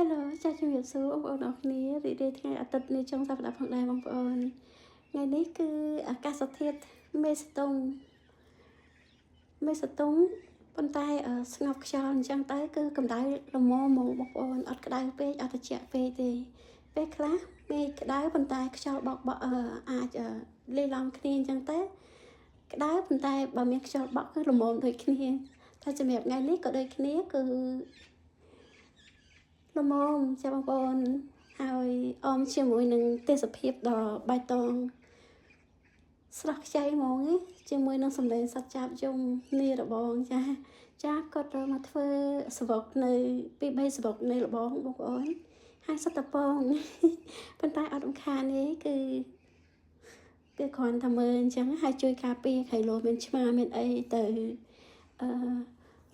Hello ចាជំរាបសួរបងប្អូនអរគ្នារីករាយថ្ងៃអាទិត្យនេះចុងសប្តាហ៍ផងដែរបងប្អូនថ្ងៃនេះគឺអាកាសធាតុមេស្តុងប៉ុន្តែស្ងប់ខ្យល់អញ្ចឹងទៅគឺកម្ដៅល្មមហ្មងបងប្អូនអត់ក្ដៅពេកអត់ត្រជាក់ពេកទេពេលខ្លះមេឃក្ដៅប៉ុន្តែខ្យល់បក់អាចលាយឡំគ្នាអញ្ចឹងទៅក្ដៅប៉ុន្តែបើមានខ្យល់បក់គឺល្មមដូចគ្នាតែសម្រាប់ថ្ងៃនេះក៏ដូចគ្នាគឺល្មមចាបងប្អូនហើយអមជាមួយនឹងទេសភាពដ៏បៃតងស្រស់ខ្ចីហ្មងណាជាមួយនឹងសម្លេងសត្វចាបយំនារបងចាគាត់មកធ្វើសវកនៅពី3សវកនៅរបងបងប្អូនហើយសត្វតពងប៉ុន្តែអត់រំខានទេគឺគ្រាន់តែមើលអញ្ចឹងហើយជួយការពារខៃលោមានឆ្មាមានអីទៅអឺ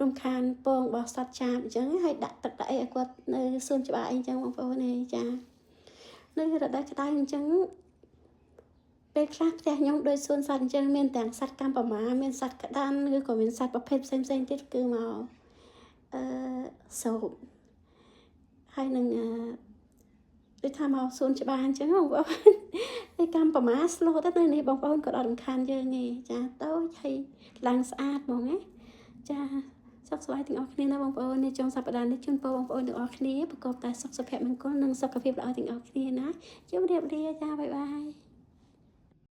រំខានពងរបស់សត្វចាបអញ្ចឹងហើយដាក់ទឹកដាក់អីឲ្យគាត់នៅសួនច្បារអីអញ្ចឹងបងប្អូនចានៅរដូវក្តៅអញ្ចឹងពេលខ្លះផ្ទះខ្ញុំដូចសួនសត្វអញ្ចឹងមានទាំងសត្វកម្ពមាមានសត្វក្តាន់ឬក៏មានសត្វប្រភេទផ្សេងទៀតគឺមកសោកហើយនឹងដូចថាមកសួនច្បារអញ្ចឹងបងប្អូនហើយកម្ពមាស្លូតទៅនេះបងប្អូនក៏អត់រំខានយើងទេចាតូចហើយឡើងស្អាតហ្មងណាចាសុខសប្បាយទាំងអស់គ្នាណាបងប្អូននេះចុងសប្តាហ៍នេះជូនពរបងប្អូនទាំងអស់គ្នាប្រកបតែសុខសុភមង្គលនិងសុខភាពល្អទាំងអស់គ្នាណាជម្រាបលាចាបាយបាយ